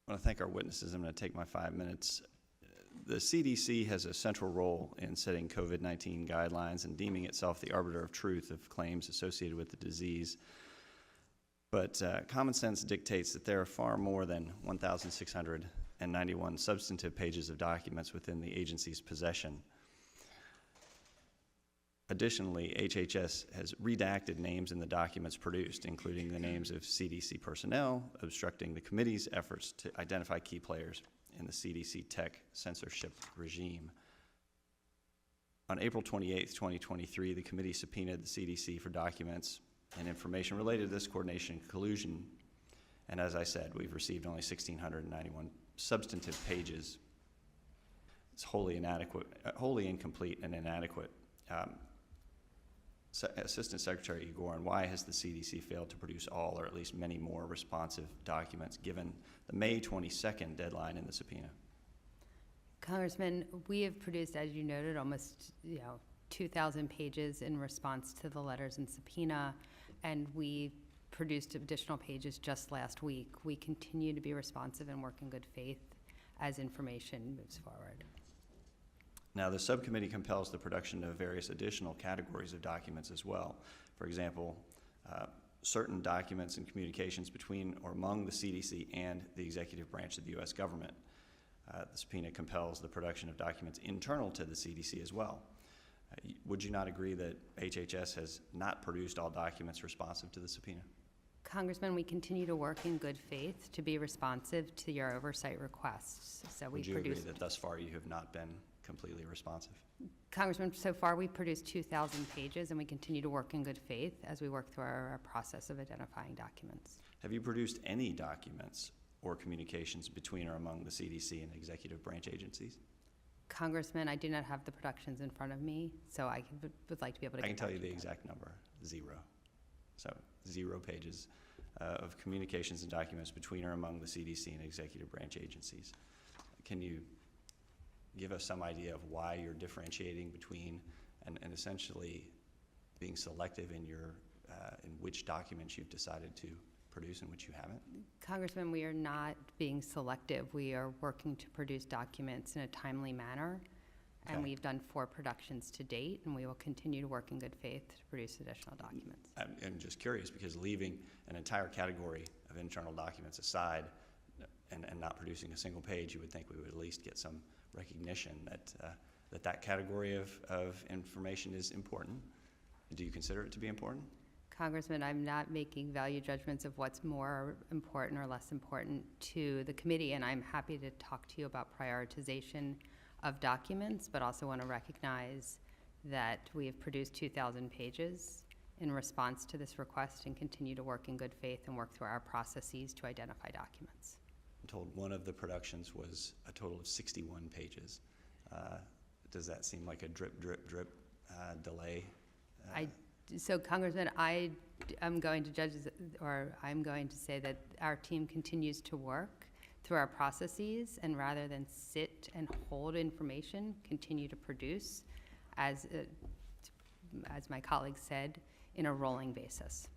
I want to thank our witnesses. I'm going to take my 5 minutes. The CDC has a central role in setting COVID-19 guidelines and deeming itself the arbiter of truth of claims associated with the disease. But common sense dictates that there are far more than 1,691 substantive pages of documents within the agency's possession. Additionally, HHS has redacted names in the documents produced, including the names of CDC personnel, obstructing the committee's efforts to identify key players in the CDC tech censorship regime. On April 28, 2023, the committee subpoenaed the CDC for documents and information related to this coordination and collusion. And as I said, we've received only 1,691 substantive pages. It's wholly inadequate, wholly incomplete and inadequate. Assistant Secretary Igor, why has the CDC failed to produce all or at least many more responsive documents given the May 22nd deadline in the subpoena? Congressman, we have produced, as you noted, almost 2,000 pages in response to the letters and subpoena, and we produced additional pages just last week. We continue to be responsive and work in good faith as information moves forward. Now, the subcommittee compels the production of various additional categories of documents as well. For example, certain documents and communications between or among the CDC and the executive branch of the U.S. government. The subpoena compels the production of documents internal to the CDC as well. Would you not agree that HHS has not produced all documents responsive to the subpoena? Congressman, we continue to work in good faith to be responsive to your oversight requests. So Would you agree that thus far you have not been completely responsive? Congressman, so far we produced 2,000 pages, and we continue to work in good faith as we work through our process of identifying documents. Have you produced any documents or communications between or among the CDC and executive branch agencies? Congressman, I do not have the productions in front of me, so I would like to be able to I can tell you the exact number, 0. So 0 pages of communications and documents between or among the CDC and executive branch agencies. Can you give us some idea of why you're differentiating between and essentially being selective in your in which documents you've decided to produce and which you haven't? Congressman, we are not being selective. We are working to produce documents in a timely manner, and we've done 4 productions to date, and we will continue to work in good faith to produce additional documents. I'm just curious, because leaving an entire category of internal documents aside and not producing a single page, you would think we would at least get some recognition that that category of information is important. Do you consider it to be important? Congressman, I'm not making value judgments of what's more important or less important to the committee, and I'm happy to talk to you about prioritization of documents, but also want to recognize that we have produced 2,000 pages in response to this request and continue to work in good faith and work through our processes to identify documents. I'm told one of the productions was a total of 61 pages. Does that seem like a drip, drip, drip delay? So, Congressman, I'm going to judge, or I'm going to say that our team continues to work through our processes, and rather than sit and hold information, continue to produce, as my colleague said, in a rolling basis.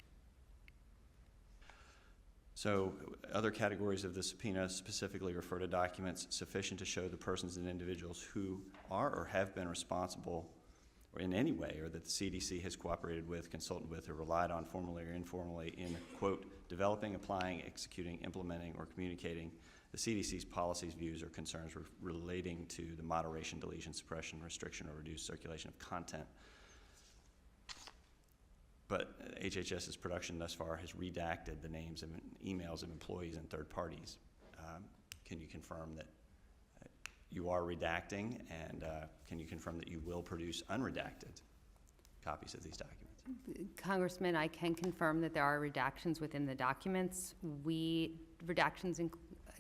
So other categories of the subpoena specifically refer to documents sufficient to show the persons and individuals who are or have been responsible or in any way, or that the CDC has cooperated with, consulted with, or relied on formally or informally in, quote, developing, applying, executing, implementing, or communicating the CDC's policies, views, or concerns relating to the moderation, deletion, suppression, restriction, or reduced circulation of content. But HHS's production thus far has redacted the names and emails of employees and third parties. Can you confirm that you are redacting, and can you confirm that you will produce unredacted copies of these documents? Congressman, I can confirm that there are redactions within the documents. Redactions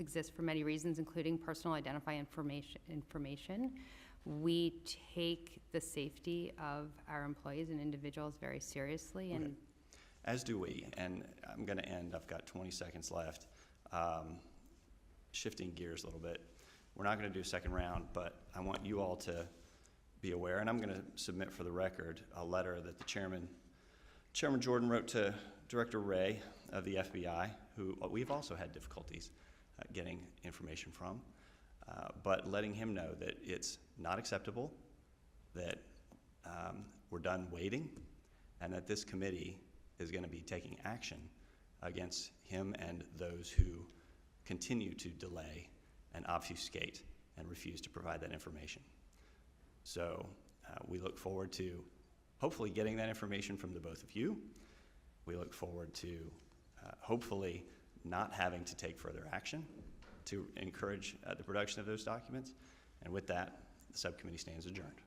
exist for many reasons, including personal identifying information. We take the safety of our employees and individuals very seriously. And as do we, and I'm going to end, I've got 20 seconds left. Shifting gears a little bit. We're not going to do a second round, but I want you all to be aware, and I'm going to submit for the record a letter that the Chairman Jordan wrote to Director Wray of the FBI, who we've also had difficulties getting information from, but letting him know that it's not acceptable, that we're done waiting, and that this committee is going to be taking action against him and those who continue to delay and obfuscate and refuse to provide that information. So we look forward to hopefully getting that information from the both of you. We look forward to hopefully not having to take further action to encourage the production of those documents. And with that, the subcommittee stands adjourned.